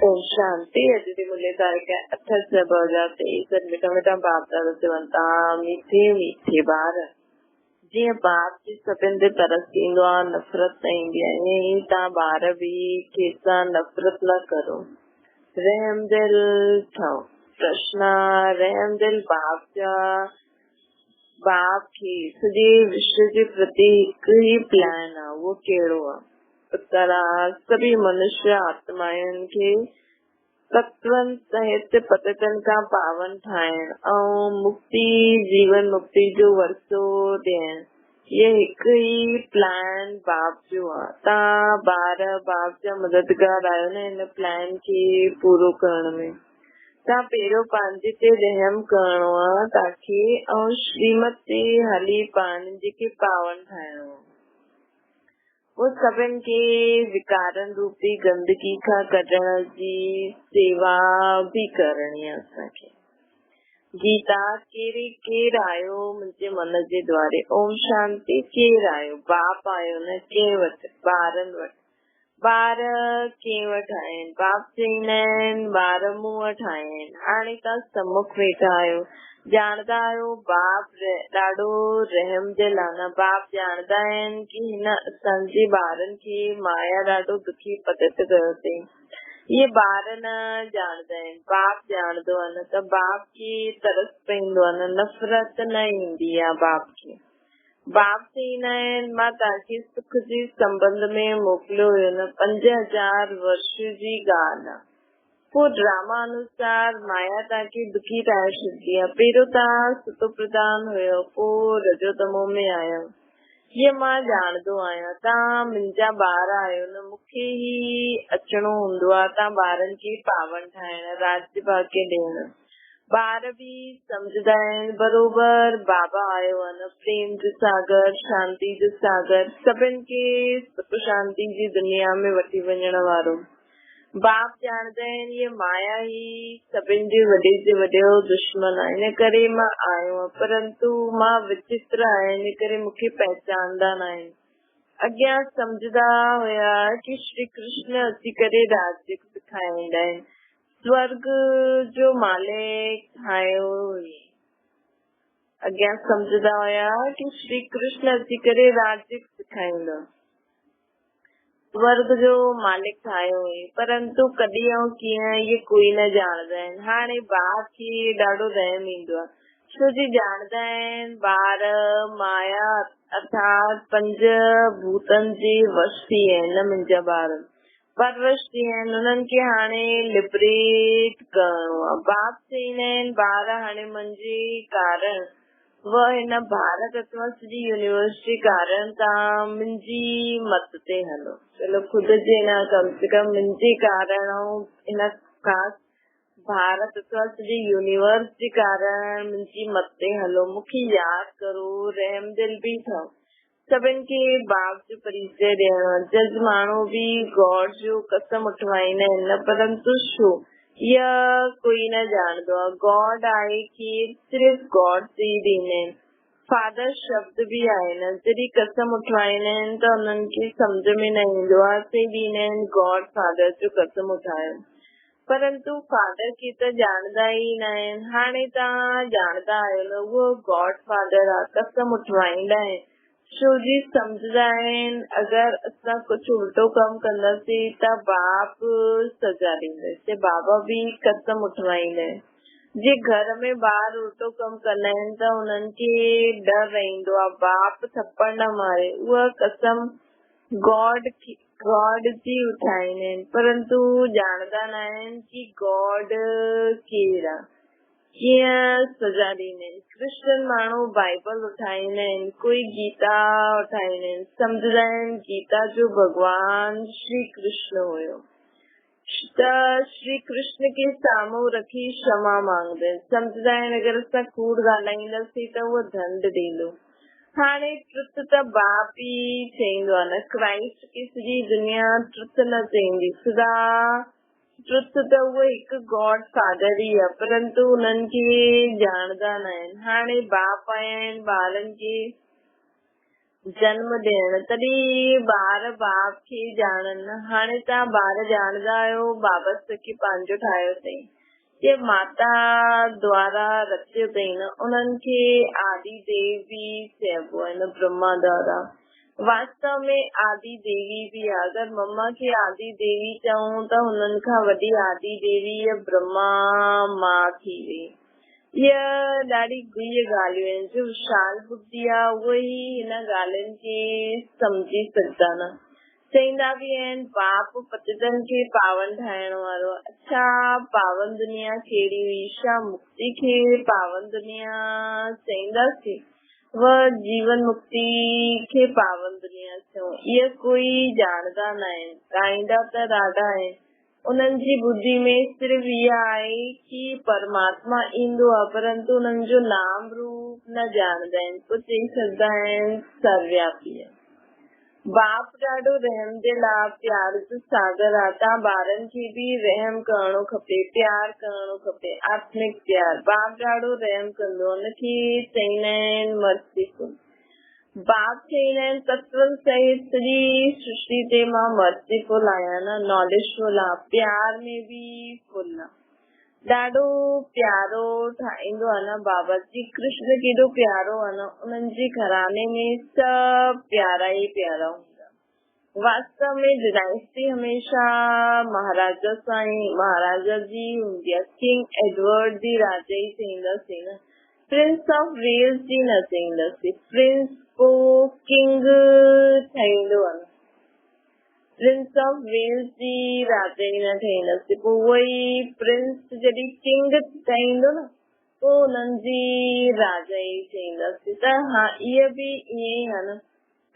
ओम शांति। अॼु जी मुले तारीख़ 28/2023। मिठा मिठा बाप दादा चवंता मीठे मीठे ॿार जीअं बाप जी सभिनि ते तरस ईंदो आहे, नफ़रत न ईंदी आहे, ईअं ई तव्हां ॿार बि कंहिंसां नफ़रत न करो, रहम दिल ठहो। प्रश्न: रहम दिल बाप जा बाप खे सॼे विश्व जे प्रति हिकु ई प्लान आहे, उहो कहिड़ो आहे? उत्तर: सभी मनुष्य आत्माउनि खे तत्वनि सहित पतितनि खां पावन ठाहिण ऐं मुक्ति जीवन मुक्ति जो वरसो ॾियण, ये हिकु ई प्लान बाप जो आहे। तव्हां ॿार बाप जा मददगार आहियो न हिन प्लान खे पूरो करण में। तव्हां पहिरियों पंहिंजे ते रहम करणो आहे तव्हांखे, ऐं श्रीमत ते हली पंहिंजे खे पावन ठाहिणो आहे। वो सभिनि खे विकारनि रूपी गंदगी खां कढण जी सेवा भी करणी आहे असांखे। गीता: केरु आयो मुंहिंजे मन जे द्वारे। ओम शांति। केरु आयो? बाप आयो न कंहिं वटि, ॿारनि वटि। ॿार कंहिं वटि आहिनि? बाप चईंदा आहिनि ॿार मूं वटि आहिनि। हाणे तव्हां सम्मुख वेठा आहियो, ॼाणदा आहियो बाप ॾाढो रहम दिल आहे न। बाप ॼाणदा आहिनि कि हिन असांजे ॿारनि खे माया ॾाढो दुखी पतित कयो अथई। इहे ॿार न ॼाणदा आहिनि, बाप ॼाणदो आहे न, त बाप खे तरस पईंदो आहे न, नफ़रत न ईंदी आहे बाप खे। बाप चईंदा आहिनि मां तव्हांखे सुख जे संबंध में मोकिलियो हुयो न, 5000 वर्ष जी ॻाल्हि आहे। पोइ ड्रामा अनुसार माया तव्हांखे दुखी ठाहे छॾी आहे। पहिरियों तव्हां सुतो प्रधान हुयो, पोइ रजो तमो में आहियो। हीअ मां ॼाणदो आहियां। तव्हां मुंहिंजा ॿार आहियो न, मूंखे ई अचणो हूंदो आहे तव्हां ॿारनि खे पावन ठाहिण, राज्य भाग्य ॾियण। ॿार बि सम्झदा आहिनि बरोबर बाबा आयो आहे न, प्रेम जो सागर, शांति जो सागर, सभिनि खे सुख शांति जी दुनिया में वठी वञण वारो। बाप ॼाणदा आहिनि ये माया ही सभिनि जे वॾे से वॾो दुश्मन आहे, हिन करे मां आयो आहियां, परंतु मां विचित्र आहियां, हिन करे मूंखे पहचानदा न आहिनि। अॻियां सम्झदा हुया कि श्री कृष्ण अची करे राज्य सिखाईंदा आहिनि, स्वर्ग जो मालिक ठाहियो हुई। अॻियां सम्झदा हुया कि श्री कृष्ण अची करे राज्य सिखाईंदा, स्वर्ग जो मालिक ठाहियो हुई, परंतु कॾहिं ऐं कीअं इहे कोई न ॼाणदा आहिनि। हाणे ॿार खे ॾाढो रहम ईंदो आहे, छो जी ॼाणदा आहिनि ॿार माया अर्थात 5 भूतनि जे वश थी आहिनि मुंहिंजा ॿार, परवश थी आहिनि, उन्हनि खे हाणे लिबरेट करणो आहे। बाप चईंदा आहिनि ॿार हाणे मुंहिंजे कारण वह हिन भारत अथवा सॼी यूनिवर्स जे कारण तव्हां मुंहिंजी मत ते हलो। चलो ख़ुदि जे न, कम से कम मुंहिंजे कारण ऐं हिन ख़ासि भारत अथवा सॼी यूनिवर्स जे कारण मुंहिंजी मत ते हलो, मूंखे यादि करो, रहम दिल बि ठहो। सभिनि खे बाप जो परिचय ॾियणो आहे। जज माण्हू बि गॉड जो कसम उठवाईंदा आहिनि न, परंतु छो इहा कोई न ॼाणदो आहे। गॉड आहे कि सिर्फ़ गॉड से ई ॾींदा आहिनि। फादर शब्द बि आहे न, जॾहिं कसम उठवाईंदा आहिनि त उन्हनि खे सम्झ में न ईंदो आहे, से ॾींदा आहिनि गॉड फादर जो कसम उठायो, परंतु फादर खे त ॼाणदा ई न आहिनि। हाणे तव्हां ॼाणदा आहियो न उहो गॉड फादर आहे, कसम उठवाईंदा आहिनि, छो जी सम्झदा आहिनि अगरि असां कुझु उल्टो कमु कंदासीं त बाप सजा ॾींदसि। बाबा बि कसम उठवाईंदा आहिनि। जे घर में ॿार उल्टो कमु कंदा आहिनि त उन्हनि खे डर रहंदो आहे बाप थप्पड़ न मारे, उहा कसम गॉड जी उठाईंदा आहिनि, परंतु ॼाणदा न आहिनि कि गॉड केरु आहे, कीअं सजा ॾींदा आहिनि। क्रिश्चियन माण्हू बाइबल उठाईंदा आहिनि, कोई गीता उठाईंदा आहिनि, सम्झदा आहिनि गीता जो भगवान श्री कृष्ण हुयो, त श्री कृष्ण खे साम्हूं रखी क्षमा मांगदा आहिनि। सम्झदा आहिनि अगरि असां कूड़ ॻाल्हाईंदासीं त उहो दंड ॾींदो। हाणे ट्रुथ त बाप ई चईंदो आहे न, क्राइस्ट खे सॼी दुनिया ट्रुथ न चईंदी, ख़ुदा ट्रुथ त उहो हिकु गॉड फादर ई आहे, परंतु उन्हनि खे ॼाणदा न आहिनि। हाणे बाप आया आहिनि ॿारनि खे जन्म ॾियण तॾहिं ॿार बाप खे ॼाणनि। हाणे तव्हां ॿार ॼाणंदा आहियो, बाबा खे पंहिंजो ठाहियो अथई, ये माता द्वारा रचियो अथई न, उन्हनि खे आदि देवी चइबो आहे न, ब्रह्मा द्वारा। वास्तव में आदि देवी भी आहे। अगर मम्मा खे आदि देवी चऊं त हुननि खां वॾी आदि देवी ब्रह्मा मां थी वई। इहा ॾाढी गुह्य ॻाल्हियूं आहिनि। जो विशाल बुद्धि आहे उहो ई हिन ॻाल्हियुनि खे सम्झी सघंदा न। चईंदा बि आहिनि बाप पतितनि खे पावन ठाहिण वारो। अच्छा, पावन दुनिया कहिड़ी हुई? छा मुक्ति खे पावन दुनिया चईंदासीं? वह जीवन मुक्ति खे पावन दुनिया चऊं, इहा कोई ॼाणंदा न आहिनि। ॻाईंदा त ॾाढा आहिनि। उन्हनि जी बुद्धि में सिर्फ़ इहा आहे कि परमात्मा ईंदो आहे, परंतु उन्हनि जो नाम रूप न ॼाणंदा आहिनि। पोइ चई सघंदा आहिनि सर्वव्यापी आहे। बाप ॾाढो रहम दिल आहे, प्यार जो सागर आहे। तव्हां ॿारनि खे बि रहम करणो खपे, प्यार करणो खपे, आत्मिक प्यार। बाप ॾाढो रहम कंदो, हुनखे चईंदा आहिनि मर्सीफुल। बाप चईंदा आहिनि तत्व सहित सॼी सृष्टि ते मां मर्सीफुल आहियां न, नॉलेजफुल आहे, प्यार में बि फुल आहे। ॾाढो प्यारो ठाहींदो आहे न बाबा जी। कृष्ण केॾो प्यारो आहे न, उन्हनि जे घराने में सभु प्यारा ई प्यारा हूंदा। वास्तव में डायनेस्टी हमेशा महाराजा सां ई महाराजा जी हूंदी आहे। किंग एडवर्ड जी राजा ई चईंदासीं न, प्रिंस ऑफ वेल्स जी न चईंदासीं। प्रिंस पोइ किंग ठहींदो आहे न, प्रिंस ऑफ वेल्स जी राजा ई न ठहींदासीं। पोइ उहो ई प्रिंस जॾहिं किंग ठहींदो न, पोइ हुननि जी राजा ई चईंदासीं। त हा, इहा बि ईअं ई आहे न।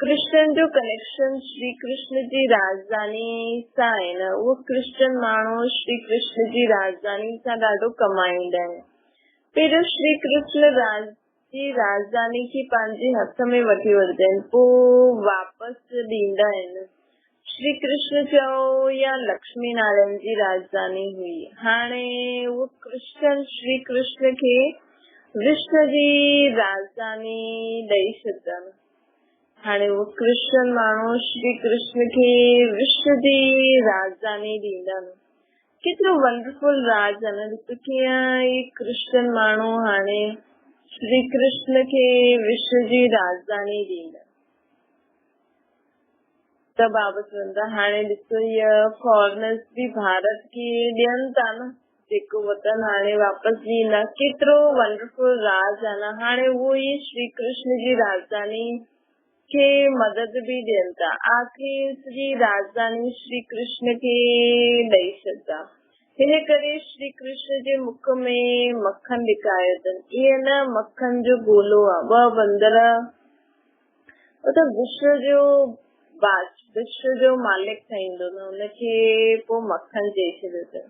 कृष्ण जो कनेक्शन श्री कृष्ण जी राजधानी सां आहे न। उहो क्रिश्चियन माण्हू श्री कृष्ण जी राजधानी सां ॾाढो कमाईंदा आहिनि। पहिरियों श्री कृष्ण जी राजधानी खे पंहिंजे हथ में वठी वठंदा आहिनि, पोइ वापसि ॾींदा आहिनि। श्री कृष्ण चयो या लक्ष्मी नारायण जी राजधानी हुई। हाणे उहो क्रिश्चियन श्री कृष्ण खे विष्णु जी राजधानी ॾेई छॾंदा। हाणे उहो क्रिश्चियन माण्हू श्री कृष्ण खे विष्णु जी राजधानी ॾींदा न। केतिरो वंडरफुल राज आहे न। ॾिसो कीअं क्रिश्चियन माण्हू हाणे श्री कृष्ण खे विष्णु जी राजधानी ॾींदा। त बाबा चवंदा हाणे ॾिसो इहा फॉरेनर्स बि भारत खे ॾियनि था न, जेको वतन हाणे वापसि ॾींदा। केतिरो वंडरफुल राज आहे न। हाणे उहो ई श्री कृष्ण जी राजधानी खे मदद बि ॾियनि था। आख़िर जी राजधानी श्री कृष्ण खे ॾेई छॾंदा। हिन करे श्री कृष्ण जे मुख में मक्खन लिकायो अथनि। इहे न मक्खन जो गोलो आहे। ॿ बंदर विश्व जो मालिक ठहींदो न, हुनखे पोइ मक्खन चई छॾियो अथनि।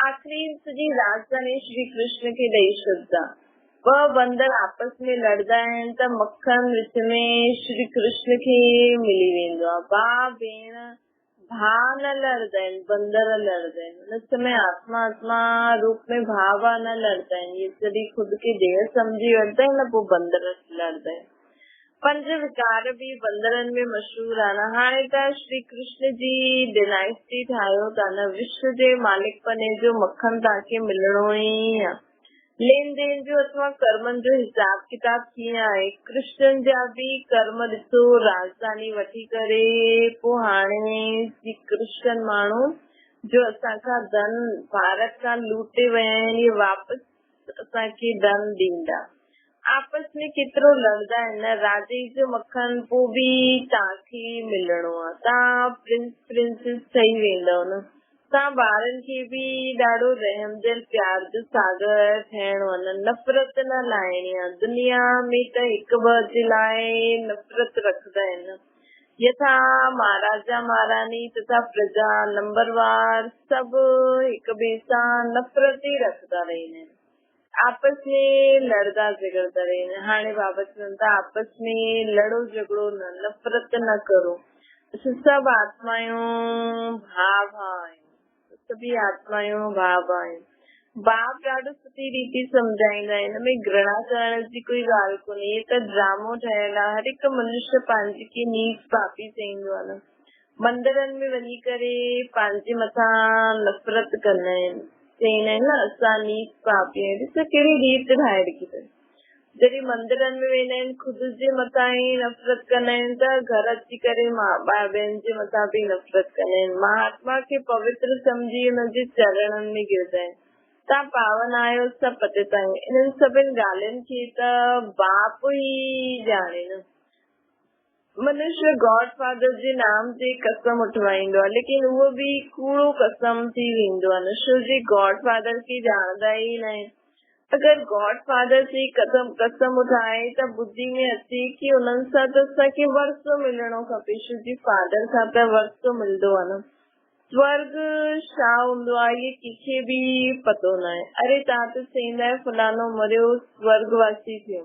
आख़िरी सॼी राजधानी श्री कृष्ण खे ॾेई छॾंदा। ॿ बंदर आपस में लड़दा आहिनि त मक्खन विच में श्री कृष्ण खे मिली वेंदो आहे। भाउ भेण भाउ न लड़दा आहिनि, बंदर लड़दा आहिनि। हुन समय आत्मा रूप में भाउ न लड़दा आहिनि। ये जॾहिं ख़ुदि खे देह सम्झी वठंदा आहिनि न, पोइ बंदर लड़दा आहिनि। पंज विकार बि बंदरनि में मशहूर आहे न। हाणे त श्री कृष्ण जी डायनेस्टी ठाहियो था न। विश्व जे मालिकपने जो मक्खन तव्हांखे मिलणो ई आहे। लेन देन जो अथवा कर्मनि जो हिसाब किताब कीअं आहे? कृष्ण जा बि कर्म ॾिसो, राजधानी वठी करे पोइ हाणे कृष्ण माण्हू जो असांखां धन भारत खां लूटे विया आहिनि, इहे वापसि असांखे धन ॾींदा। आपस में केतिरो लड़दा आहिनि न। राजे जो मक्खन पोइ बि तव्हांखे मिलणो आहे। तव्हां प्रिंसेस ठही वेंदव न। तव्हां ॿारनि खे बि ॾाढो रहमदिल प्यार जो सागर ठहिणो आहे न। नफ़रत न लाइणी आहे। दुनिया में त हिकु ॿ जे लाइ नफ़रत रखंदा आहिनि। यथा महाराजा महारानी तथा प्रजा नंबरवार सभु हिक ॿिए सां नफ़रत ई रखंदा रहंदा आहिनि। आपस में लड़दा झगड़दा रहंदा। हाणे बाबा चवनि था आपस में लड़ो झगड़ो न, नफ़रत न करो। सभु आत्मायूं भाउ आहिनि। सभी आत्मायूं भाउ आहिनि। बाप ॾाढो सुठी रीति सम्झाईंदा आहिनि, हिन में घृणा करण जी कोई ॻाल्हि कोन्हे, हे त ड्रामो ठहियल आहे। हर हिकु मनुष्य पंहिंजे खे नीच पापी चईंदो आहे न। मंदरनि में वञी करे पंहिंजे मथां नफ़रत कंदा आहिनि, चईंदा आहिनि न असां नीच पापी आहियूं। ॾिसो कहिड़ी रीति ठाहे रखी अथनि। जॾहिं मंदरनि में वेंदा आहिनि ख़ुदि जे मथां ई नफ़रत कंदा आहिनि, त घर अची करे माउ ॿियनि जे मथां बि नफ़रत कंदा आहिनि। महात्मा खे पवित्र सम्झी हुनजे चरणनि में गिरदा आहिनि। तव्हां पावन आहियो, सभु पतित आहियो। इन्हनि सभिनि ॻाल्हियुनि खे त बाप ई ॼाणे न। मनुष्य गॉड फादर जे नाम ते कसम उठवाईंदो आहे, लेकिन उहो बि कूड़ो कसम थी वेंदो आहे न, छो जे गॉड फादर खे ॼाणंदा ई न आहिनि। अगर गॉड फादर से कसम उठाए त बुद्धि में अचे कि उन्हनि सां त असांखे वरसो मिलणो खपे, छो जी फादर सां त वरसो मिलंदो आहे न। स्वर्ग छा हूंदो आहे इहे कंहिंखे बि पतो न आहे। अरे तव्हां त चईंदा आहियो फलानो मरियो स्वर्गवासी थियो,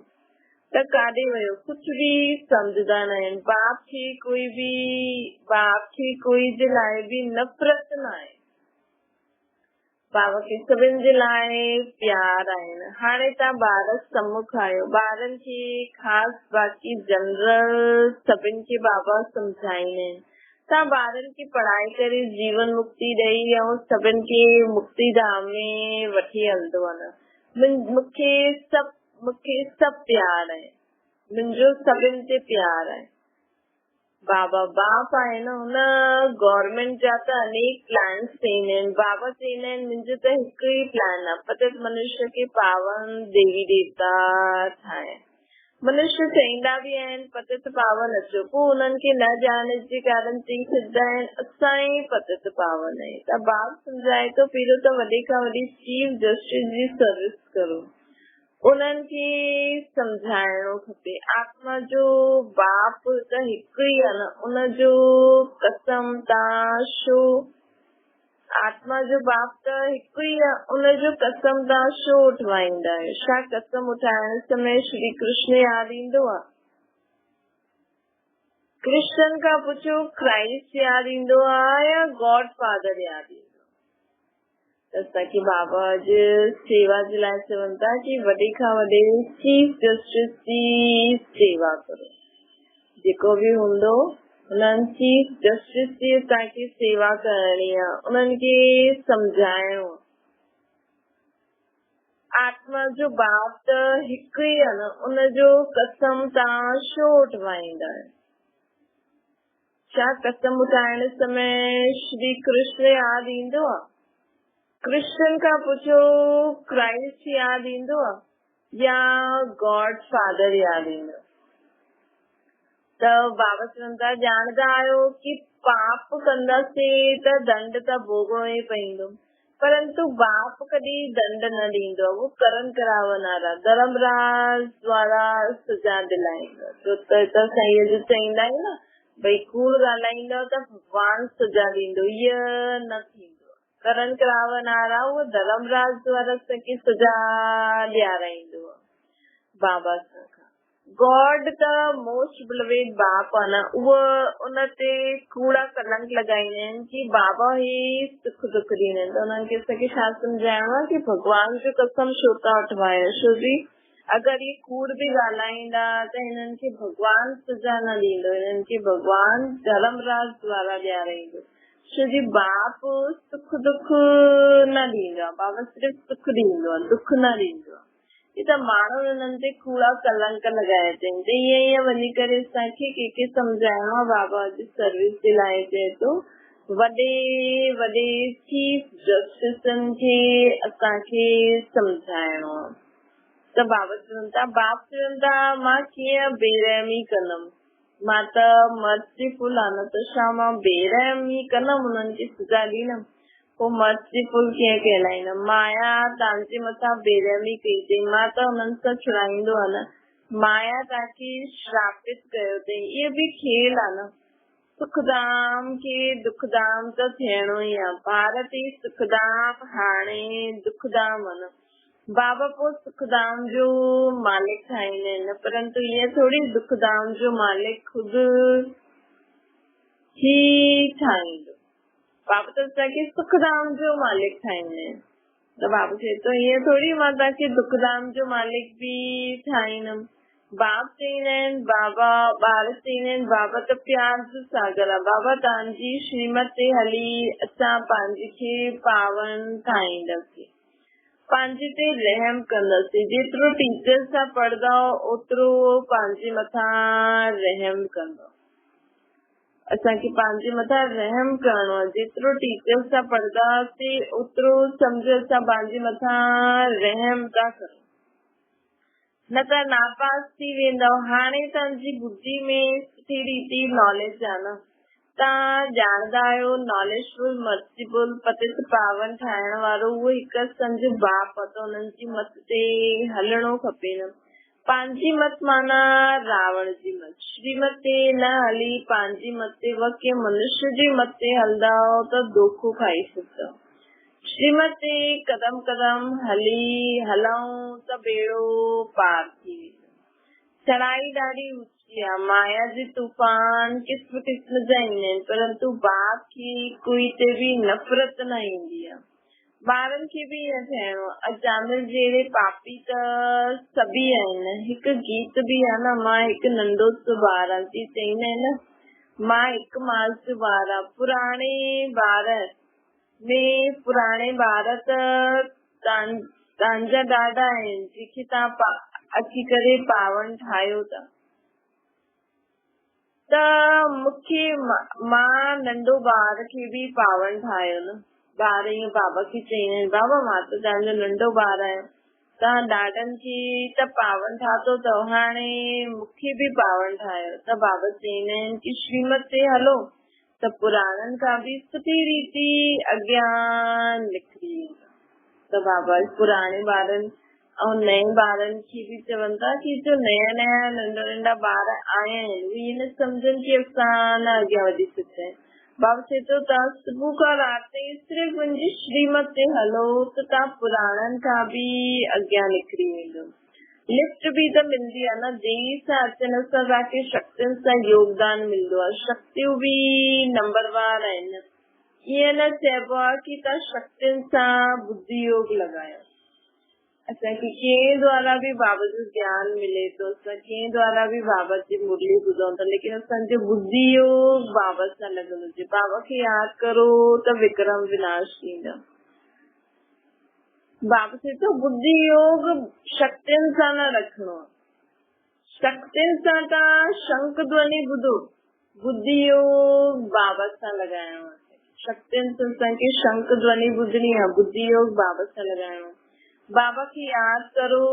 त काॾे वियो, कुझु बि सम्झंदा न आहिनि। बाप खे कोई जे लाइ बि नफ़रत न आहे। बाबा खे सभिनि जे लाइ प्यार आहिनि। हाणे तव्हां ॿार सम्मुख आहियो, ॿारनि खे ख़ासि बाक़ी जनरल सभिनि खे बाबा सम्झाईंदा आहिनि। तव्हां ॿारनि खे पढ़ाए करे जीवन मुक्ति ॾेई ऐं सभिनि खे मुक्ति धाम में वठी हलंदो आहे न। मूंखे सभु प्यार आहे, मुंहिंजो सभिनि ते प्यार आहे। बाबा बाप आहे न, हुन गवर्नमेंट जा त अनेक प्लान्स चईंदा आहिनि। बाबा चईंदा आहिनि मुंहिंजो त हिकु ई प्लान आहे, पतित मनुष्य खे पावन देवी देवता ठाहे। मनुष्य चईंदा बि आहिनि पतित पावन अचो, पोइ उन्हनि खे न ॼाणण जे कारण चई छॾींदा आहिनि असां ई पतित पावन आहियूं। त बाप सम्झाए थो पहिरियों त वॾे खां वॾी चीफ जस्टिस जी सर्विस करो, उन्हनि खे सम्झाइणो खपे। आत्मा जो बाप त हिकु ई आहे न, उनजो कसम तव्हां छो, आत्मा जो बाप त हिकु ई आहे, उनजो कसम तव्हां छो उठवाईंदा आहियो? छा कसम उठाइण समय श्री कृष्ण यादि ईंदो आहे? कृष्ण खां पुछो क्राइस्ट यादि ईंदो आहे या गॉड फादर यादि ईंदो? असांखे बाबा अॼु सेवा जे लाइ चवनि था कि वॾे खां वॾे चीफ जस्टिस जी सेवा करो। जेको बि हूंदो उन्हनि चीफ जस्टिस जी असांखे सेवा करणी आहे, उन्हनि खे सम्झाइणो। आत्मा जो बाप त हिकु ई आहे न, उनजो कसम तव्हां छो उठवाईंदा आहियो? छा कसम उठाइण समय श्री कृष्ण यादि ईंदो आहे? कृष्ण खां पुछो क्राइस्ट यादि ईंदो आहे या गॉड फादर यादि ईंदो? त बाबा चवनि था ॼाणंदा आहियो कि पाप कंदासीं त दंड त भोगणो ई पवंदो, परंतु बाप कॾहिं दंड न ॾींदो, वो करन करावन वारा धर्मराज द्वारा सजा दिलाईंदो। छो त साईं जो चईंदा आहिनि न भई कूड़ ॻाल्हाईंदो त भॻवान सजा ॾींदो, इहा न थींदो। करन करावन वारा उहो धर्मराज द्वारा असांखे सजा ॾियाराईंदो बाबा सां। गॉड त मोस्ट बिलवेड बाप आहे न, उहो उन ते कूड़ा कलंक लॻाईंदा आहिनि कि बाबा ई सुख दुख ॾींदा आहिनि। त उन्हनि खे असांखे छा सम्झाइणो आहे कि भॻवान जो कसम छो था वठवायो, छो जी अगरि ये कूड़ बि ॻाल्हाईंदा त हिननि खे भॻवान सजा न ॾींदो, हिननि खे भॻवान धर्मराज द्वारा ॾियाराईंदो। छो जी बाप सुख दुख न ॾींदो आहे, बाबा सिर्फ़ु सुख ॾींदो आहे, दुख न ॾींदो आहे। ही त माण्हू हिननि ते कूड़ा कलंक लॻाए अथनि। त ईअं वञी करे असांखे कंहिंखे सम्झाइणो आहे। बाबा जी सर्विस जे लाइ चए थो वॾे वॾे चीफ जस्टिसनि खे असांखे सम्झाइणो आहे। त बाबा चवनि था, बाप चवनि था मां कीअं बेरहमी कंदमि, मां त मर्सीफुल आहे न, त छा मां बेरहमी कंदमि उन्हनि खे सजा ॾींदमि? पोइ मर्सीफुल कीअं कहलाईंदमि? माया तव्हांजे मथां बेरहमी कई अथई, मां त हुननि सां छुड़ाईंदो आहे न। माया तव्हांखे श्रापित कयो अथई, इहो बि खेल आहे न। सुखधाम खे दुखधाम त थियणो ई आहे। भारत ई सुखधाम हाणे दुखधाम आहे न। बाबा पोइ सुखधाम जो मालिक ठाहींदा आहिनि, परंतु ईअं थोरी दुखधाम जो मालिक खुदि ही ठाहींदो। बाबा त असांखे सुखधाम जो मालिक ठाहींदा आहिनि। त बाबा चए थो ईअं थोरी मां तव्हांखे दुखधाम जो मालिक बि ठाहींदमि। बाप चईंदा आहिनि बाबा, ॿार चईंदा आहिनि बाबा त प्यार जो सागर आहे, बाबा तव्हांजी श्रीमत ते हली असां पंहिंजे खे पावन ठाहींदासीं, पंहिंजे ते रहम कंदासीं। जेतिरो टीचर सां पढ़ंदा ओतिरो पंहिंजे मथां रहम कंदो। असांखे पंहिंजे मथां रहम करणो आहे। जेतिरो टीचर सां पढ़ंदासीं ओतिरो सम्झ असां पंहिंजे मथां रहम था करूं, न त नापास थी वेंदव। हाणे तव्हांजी बुद्धि में सुठी रीति नॉलेज आहे न, तव्हां ॼाणंदा आहियो नॉलेजफुल मर्सीफुल पतित पावन ठाहिण वारो उहो हिकु सम्झ बाप आहे, त हुननि जी मत ते हलणो खपे न। पंहिंजी मत माना रावण जी मत, श्रीमत ते न हली पंहिंजी मत ते कंहिं मनुष्य जी मत ते हलंदा त धोखो खाई सघंदा। श्रीमत ते कदम कदम हलऊं त बेड़ो पार थी वेंदो। चढ़ाई ॾाढी ऊची आहे, माया जे तूफान किस्म किस्म जा ईंदा आहिनि, परंतु बाप खे कोई ते बि नफ़रत न ईंदी आहे। ॿारनि खे बि ईअं थियणो आहे। अजामिल जहिड़े पापी त सभी आहिनि। हिकु गीत बि आहे न, मां हिकु नंढो सो ॿार आहियां, चईंदा आहिनि न मां हिकु माल जो ॿार आहियां। पुराणे ॿार त तव्हांजा ॾाढा आहिनि जेके तव्हां अची करे पावन ठाहियो था। त मूंखे मां नंढो ॿार खे बि पावन ठाहियो न। ॿार ईअं बाबा खे चईंदा आहिनि बाबा मां त तव्हांजो नंढो ॿार आहियां, तव्हां ॾाॾनि खे त पावन ठातो अथव, हाणे मूंखे बि पावन ठाहियो। त बाबा चईंदा आहिनि की श्रीमत ते हलो त पुराणनि खां बि सुठी रीति अॻियां निकिरी वेंदा। त बाबा पुराणे ॿारनि ऐं नए ॿारनि खे बि चवनि था की जो नया नया नंढा नंढा ॿार आया आहिनि उहे ईअं न सम्झनि की असां न अॻियां वधी सघंदा आहियूं। बाबा चए थो तव्हां सुबुह खां राति ताईं सिर्फ़ु मुंहिंजी श्रीमत ते हलो त तव्हां पुराणनि खां बि अॻियां निकिरी वेंदो। लिफ्ट बि त मिलंदी आहे न, देरी सां अचण सां तव्हांखे शक्तियुनि सां योगदान मिलंदो आहे। शक्तियूं बि नंबरवार आहिनि। ईअं न चइबो आहे की तव्हां शक्तियुनि सां बुद्धि योग लॻायो। असांखे कंहिं द्वारा बि बाबा जो ज्ञान मिले थो, असां कंहिं द्वारा बि बाबा जी मुरली ॿुधूं था, लेकिन असांजो बुद्धि योग बाबा सां लॻल हुजे। बाबा खे यादि करो त विक्रम विनाश थींदा। बाबा चए थो बुद्धि योग शक्तियुनि सां न रखिणो आहे। शक्तियुनि सां तव्हां शंख ध्वनि ॿुधो, बुद्धि योग बाबा सां लॻाइणो आहे। शक्तियुनि सां असांखे शंख ध्वनि ॿुधणी आहे, बुद्धि योग बाबा सां लॻाइणो आहे। बाबा खे यादि करो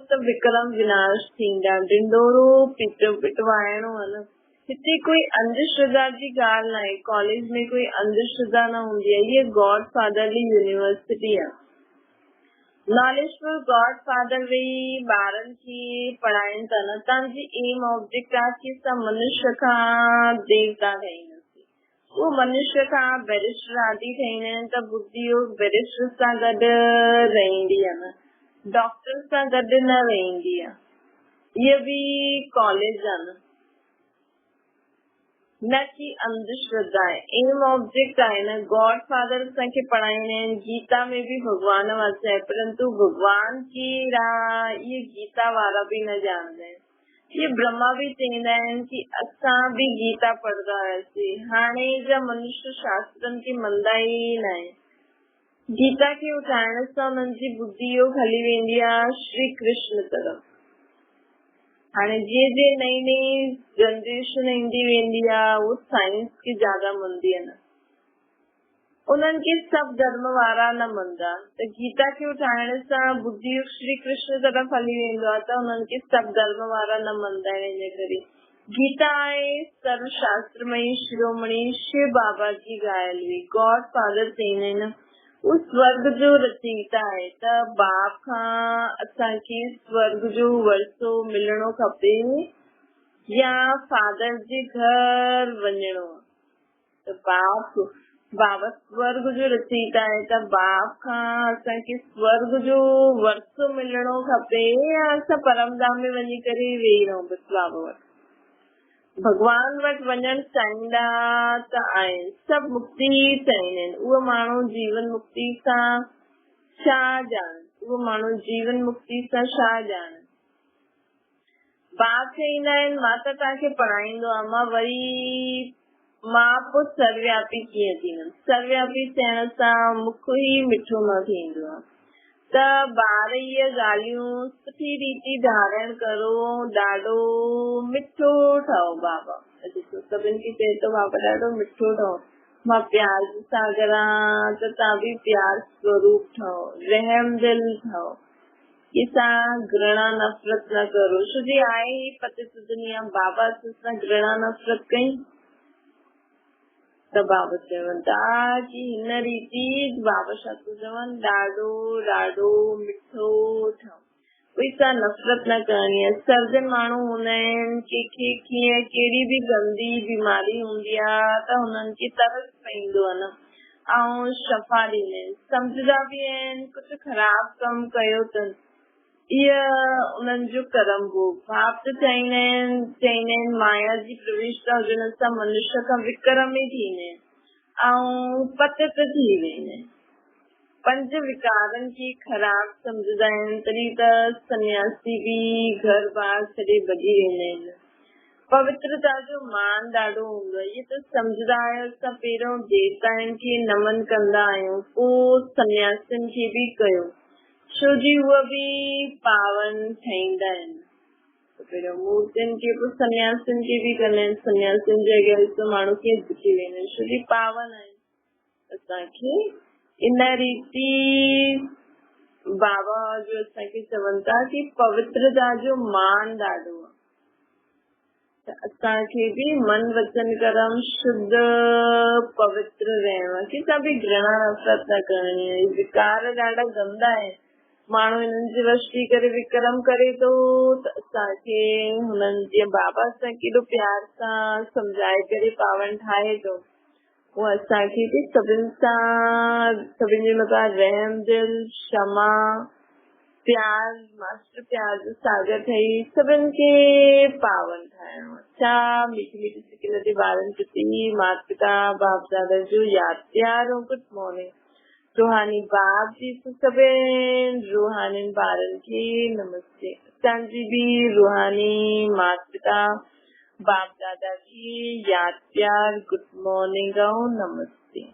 त विक्रम विनाश थींदा। ढिंडोरो पिटवाइणो आहे न। हिते कोई अंधश्रद्धा जी ॻाल्हि न आहे, कॉलेज में कोई अंधश्रद्धा न हूंदी आहे। ये गॉड फादरली यूनिवर्सिटी आहे। नॉलेजफुल गॉड फादर वेही ॿारनि खे पढ़ाइनि था न। तव्हांजी एम ऑब्जेक्ट आहे की असां मनुष्य खां देवता ठाहींदासीं, उहो मनुष्य खां बैरिस्टर आदि ठाहींदा आहिनि त बुद्धि योग बैरिस्टर सां गॾु रहंदी आहे न, डॉक्टर सां गॾु न रहंदी आहे। इहो बि कॉलेज आहे न कि अंधश्रद्धा आहे। एम ऑब्जेक्ट आहे न। गॉड फादर असांखे पढ़ाईंदा आहिनि। गीता में बि भगवान वाचा आहे, परंतु भगवान केरु आहे इहे गीता वारा बि न ॼाणंदा आहिनि। इहे ब्रह्मा बि चईंदा आहिनि की असां बि गीता पढ़ंदा हुआसीं, हाणे जा मनुष्य शास्त्रनि खे मञंदा ई न आहे। गीता खे उठाइण सां हुननि जी बुद्धि योग हली वेंदी आहे श्री कृष्ण तरफ़। हाणे जीअं जीअं नई नई जनरेशन ईंदी वेंदी आहे उहो साइंस खे ज्यादा मञंदी आहे न, उन्हनि खे सभु धर्म वारा न मञंदा। त गीता खे उठाइण सां बुद्धि योग श्री कृष्ण तरफ़ हली वेंदो आहे त उन्हनि खे सभु धर्म वारा न मञंदा आहिनि। इन करे गीता आहे सर्वशास्त्रमयी शिरोमणि शिव बाबा जी ॻाल्हि हुई। गॉड फादर चईंदा आहिनि उहो स्वर्ग जो रचयिता आहे। त बाप खां असांखे स्वर्ग जो वरसो मिलणो खपे या फादर जे घर वञणो आहे। त बाबा स्वर्ग जो रचयिता आहे त बाप खां असांखे स्वर्ग जो वरसो मिलणो खपे या असां परमधाम में वञी करे वेही रहूं बसि बाबा वटि। भगवान वटि वञणु चाहींदा त आहिनि, सभु मुक्ति चाहींदा आहिनि। उहो माण्हू जीवन मुक्ति सां छा ॼाण, उहो माण्हू जीवन मुक्ति सां छा ॼाण। ॿार चईंदा आहिनि मां त तव्हांखे पढ़ाईंदो आहियां, मां पोइ सर्वव्यापी कीअं थींदमि। सर्वव्यापी थियण सां मुख ई मिठो न थींदो आहे। त ॿार इहे ॻाल्हियूं सुठी रीति धारण करो, ॾाढो मिठो ठहो बाबा। ॾिसो सभिनि खे चए थो बाबा ॾाढो मिठो ठहो, मां प्यार जो सागर आहियां त तव्हां बि प्यार स्वरूप ठहो, रहम दिल ठहो। इसां घृणा नफ़रत न करो, छो जी आहे ही पतित दुनिया। बाबा सां घृणा नफ़रत कई त बाबा चवनि था कि हिन रीति बाबा छा थो चवनि, ॾाढो ॾाढो मिठो ठहो, कोई सां नफ़रत न करणी आहे। सर्जन माण्हू हूंदा आहिनि कंहिंखे कीअं कहिड़ी बि गंदी बीमारी हूंदी आहे त हुननि खे तरस पईंदो आहे न, ऐं शफ़ा ॾींदा आहिनि, सम्झंदा बि आहिनि कुझु ख़राब कमु कयो अथनि, इहा उन्हनि जो कर्म भोग। बाप त चईंदा आहिनि माया जी प्रविष्टा हुजण सां मनुष्य खां विक्रम ई थींदा आहिनि ऐं पतित थी वेंदा आहिनि। पंज विकारनि खे ख़राब सम्झंदा आहिनि, तॾहिं त सन्यासी बि घर बार छॾे भॼी वेंदा आहिनि। पवित्रता जो मान ॾाढो हूंदो आहे, इहे त सम्झंदा आहियो। असां पहिरियों देवताउनि खे नमन कंदा आहियूं, पोइ सन्यासियुनि खे बि कयो, छो जी उहे बि पावन ठहींदा आहिनि। पहिरियों मूर्तियुनि खे, पोइ सन्यासियुनि खे बि कंदा आहिनि। सन्यासियुनि जे अॻियां ॾिसो माण्हू कीअं झुकी वेंदा आहिनि, छो जी पावन आहिनि। असांखे इन रीति बाबा जो असांखे चवनि था कि पवित्रता जो मान ॾाढो आहे। असांखे बि मन वचन कर्म शुद्ध पवित्र रहणो आहे, कि बि घृणा नफ़रत न करणी आहे। विकार ॾाढा गंदा आहिनि, माण्हू हिननि जे वश थी करे विक्रम करे थो त असांखे हुननि जे बाबा सां केॾो प्यार सां सम्झाए करे पावन ठाहे थो। उहो असांखे बि सभिनि जे मथां रहम दिल, क्षमा, प्यार, मास्टर प्यार जो सागर ठही सभिनि खे पावन ठाहिणो। छा मीठी मीठी सिकी नदी ॿारनि प्रति माता पिता बाप दादा जो यादि प्यार ऐं गुड मॉर्निंग। रूहानी बाप जी सभिनि रूहानी ॿारनि खे नमस्ते। असांजी बि रूहानी माता पिता बाप दादा की याद प्यार गुड मॉर्निंग ऐं नमस्ते।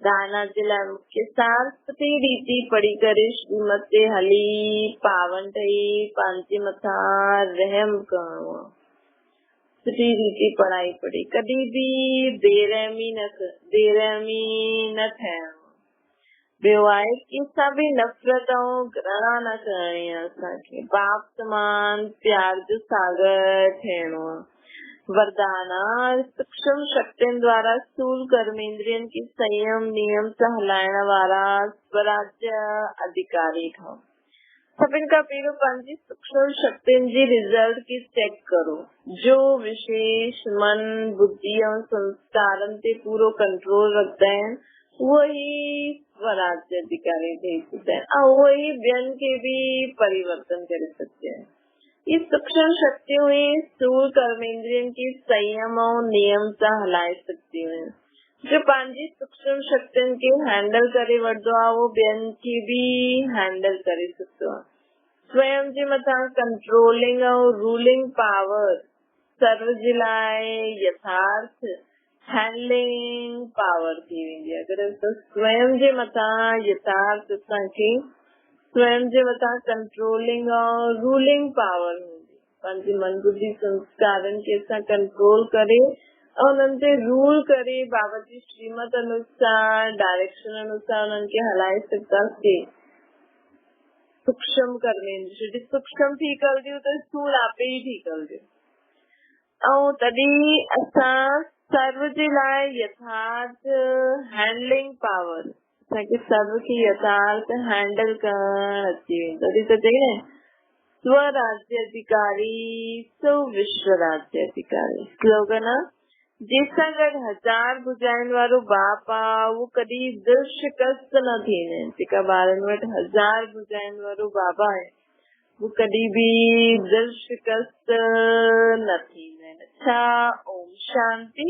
दाना जे लाइ मुख्य सार सुठी रीति पढ़ी करे श्रीमत ते हली पावन ठही पंहिंजे मथां रहम करणो आहे। सुठी रीति पढ़ाई पढ़ी, कॾहिं बि बेरहमी न थियणो। ॿियो आहे कि असां बि नफ़रत ऐं घृणा न करणी आहे। असांखे बाप समान प्यार जो सागर ठहिणो आहे। वरदान सूक्ष्म शक्तियुनि द्वारा स्थूल कर्मेंद्रियनि खे संयम नियम सां हलाइण वारा स्वराज्य अधिकारी ठहो। सभिनि खां पहिरियों पंहिंजी सूक्ष्म शक्तियुनि जी रिज़ल्ट खे चेक करो। जो विशेष मन बुद्धि ऐं संस्कारनि ते पूरो कंट्रोल रखंदा आहिनि उहो ई स्वराज्य अधिकारी ठही सघंदा आहिनि ऐं उहो ई ॿियनि खे बि परिवर्तन करे सघंदा आहिनि। ये सूक्ष्म शक्तियूं ही स्थूल कर्मेंद्रियनि खे संयम ऐं नियम सां हलाए सघंदियूं आहिनि। जो पंहिंजी सूक्ष्म शक्तियुनि खे हैंडल करे वठंदो आहे उहो ॿियनि खे बि हैंडल करे सघंदो आहे। स्वयं जे मथां कंट्रोलिंग ऐं रूलिंग पावर सर्व जे लाइ यथार्थ हैंडलिंग पावर थी वेंदी आहे। अगरि स्वयं जे मथां यथार्थ असांखे स्वयं जे मथां कंट्रोलिंग और रूलिंग पावर हूंदी, पंहिंजे मन बुद्धि संस्कारनि खे असां कंट्रोल करे ऐं उन्हनि ते रूल करे बाबा जी श्रीमत अनुसार डायरेक्शन अनुसार उन्हनि खे हलाए सघंदासीं। सूक्ष्म कर्मेंद्रिय जॾहिं सूक्ष्म थी करंदियूं त स्थूल आपे ई थी करंदियूं ऐं तॾहिं असां सर्व जे लाइ यथार्थ हैंडलिंग पावर असांखे सर्व खे यथार्थ हैंडल करणु अची वेंदो। तॾहिं त चई न स्वराज्य अधिकारी सो विश्व राज्य अधिकारी स्लोगन आहे। जंहिंसां गॾु 1000 भुजाइनि वारो बाप आहे उहो कॾहिं दिल शिकस्त न थींदा आहिनि। जेका ॿारनि वटि 1000 भुजाइनि वारो बाबा आहे वो कॾहिं बि दिल शिकस्त न थींदा आहिनि। अच्छा, ओम शांति।